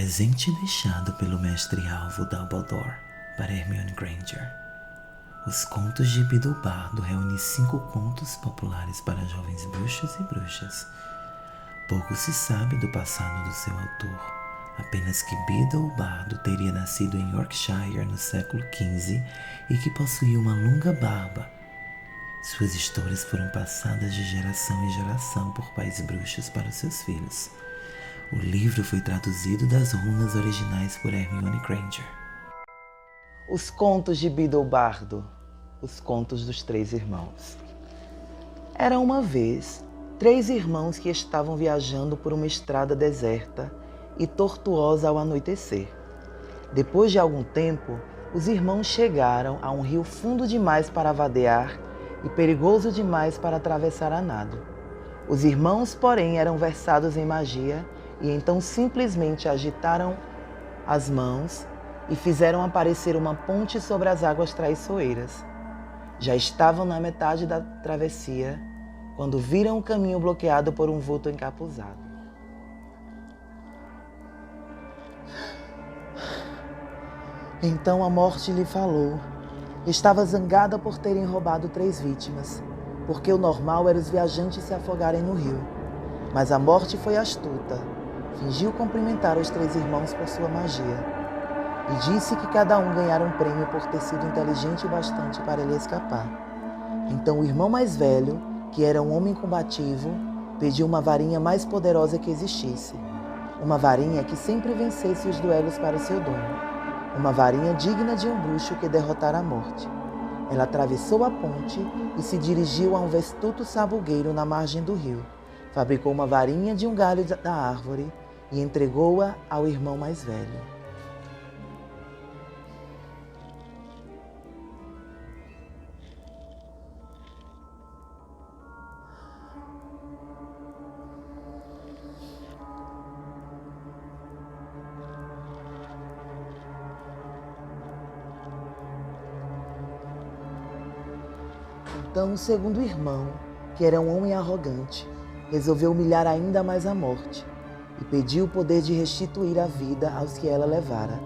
Presente deixado pelo mestre-alvo Dumbledore para Hermione Granger. Os contos de Biddlebardo reúnem 5 contos populares para jovens bruxos e bruxas. Pouco se sabe do passado do seu autor, apenas que Biddlebardo teria nascido em Yorkshire no século XV e que possuía uma longa barba. Suas histórias foram passadas de geração em geração por pais bruxos para os seus filhos. O livro foi traduzido das runas originais por Hermione Granger. Os contos de Biddlebardo, os contos dos 3 irmãos. Era uma vez 3 irmãos que estavam viajando por uma estrada deserta e tortuosa ao anoitecer. Depois de algum tempo, os irmãos chegaram a um rio fundo demais para vadear e perigoso demais para atravessar a nado. Os irmãos, porém, eram versados em magia e então simplesmente agitaram as mãos e fizeram aparecer uma ponte sobre as águas traiçoeiras. Já estavam na metade da travessia quando viram o caminho bloqueado por um vulto encapuzado. Então a morte lhe falou. Estava zangada por terem roubado 3 vítimas, porque o normal era os viajantes se afogarem no rio. Mas a morte foi astuta. Fingiu cumprimentar os 3 irmãos por sua magia e disse que cada um ganhara um prêmio por ter sido inteligente o bastante para ele escapar. Então o irmão mais velho, que era um homem combativo, pediu uma varinha mais poderosa que existisse. Uma varinha que sempre vencesse os duelos para o seu dono. Uma varinha digna de um bruxo que derrotara a morte. Ela atravessou a ponte e se dirigiu a um vestusto sabugueiro na margem do rio. Fabricou uma varinha de um galho da árvore e entregou-a ao irmão mais velho. Então o segundo irmão, que era um homem arrogante, resolveu humilhar ainda mais a morte e pediu o poder de restituir a vida aos que ela levara.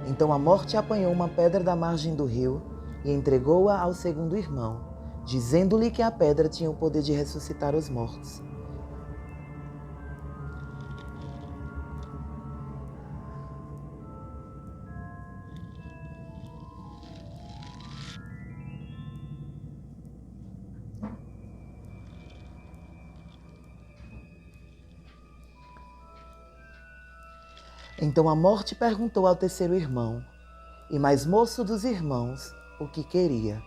Então a morte apanhou uma pedra da margem do rio e entregou-a ao segundo irmão, dizendo-lhe que a pedra tinha o poder de ressuscitar os mortos. Então a morte perguntou ao terceiro irmão, e mais moço dos irmãos, o que queria.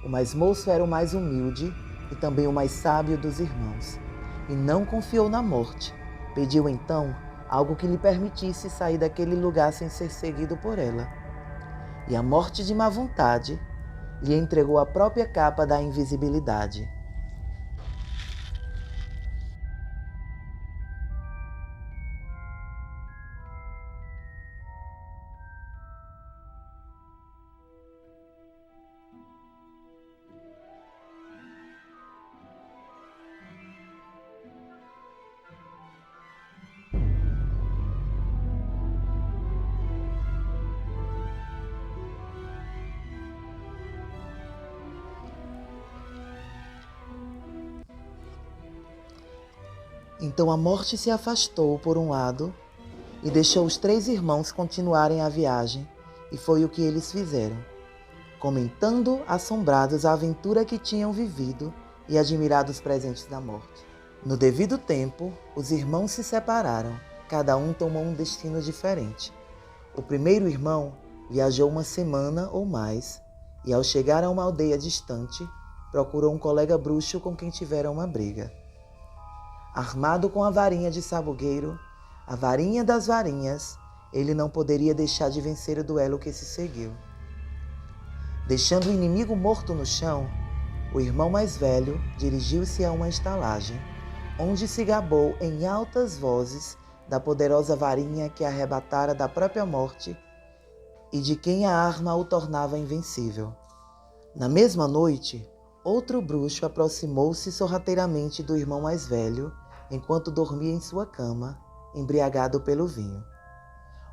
O mais moço era o mais humilde e também o mais sábio dos irmãos, e não confiou na morte. Pediu então algo que lhe permitisse sair daquele lugar sem ser seguido por ela. E a morte, de má vontade, lhe entregou a própria capa da invisibilidade. Então a morte se afastou por um lado e deixou os 3 irmãos continuarem a viagem, e foi o que eles fizeram, comentando assombrados a aventura que tinham vivido e admirados os presentes da morte. No devido tempo, os irmãos se separaram, cada um tomou um destino diferente. O primeiro irmão viajou uma semana ou mais e, ao chegar a uma aldeia distante, procurou um colega bruxo com quem tivera uma briga. Armado com a varinha de sabugueiro, a varinha das varinhas, ele não poderia deixar de vencer o duelo que se seguiu. Deixando o inimigo morto no chão, o irmão mais velho dirigiu-se a uma estalagem, onde se gabou em altas vozes da poderosa varinha que arrebatara da própria morte e de quem a arma o tornava invencível. Na mesma noite, outro bruxo aproximou-se sorrateiramente do irmão mais velho, enquanto dormia em sua cama, embriagado pelo vinho.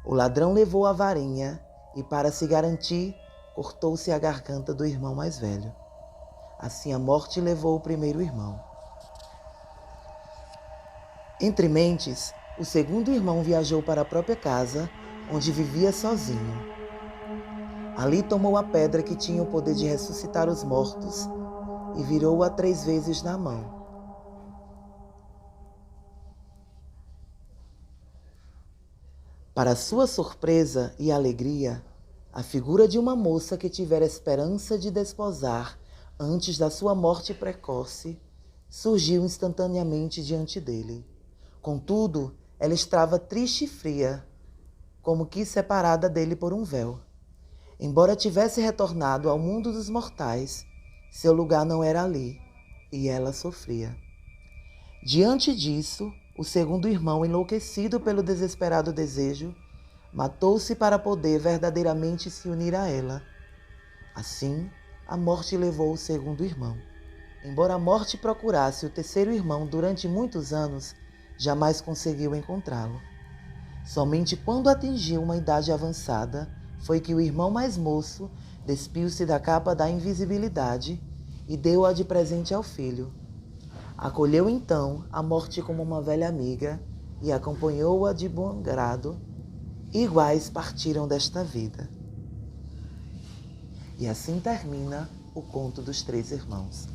O ladrão levou a varinha e, para se garantir, cortou-se a garganta do irmão mais velho. Assim a morte levou o primeiro irmão. Entre mentes, o segundo irmão viajou para a própria casa, onde vivia sozinho. Ali tomou a pedra que tinha o poder de ressuscitar os mortos e virou-a 3 vezes na mão. Para sua surpresa e alegria, a figura de uma moça que tivera esperança de desposar antes da sua morte precoce surgiu instantaneamente diante dele. Contudo, ela estava triste e fria, como que separada dele por um véu. Embora tivesse retornado ao mundo dos mortais, seu lugar não era ali, e ela sofria. Diante disso, o segundo irmão, enlouquecido pelo desesperado desejo, matou-se para poder verdadeiramente se unir a ela. Assim, a morte levou o segundo irmão. Embora a morte procurasse o terceiro irmão durante muitos anos, jamais conseguiu encontrá-lo. Somente quando atingiu uma idade avançada, foi que o irmão mais moço despiu-se da capa da invisibilidade e deu-a de presente ao filho. Acolheu então a morte como uma velha amiga e acompanhou-a de bom grado. Iguais partiram desta vida. E assim termina o conto dos 3 irmãos.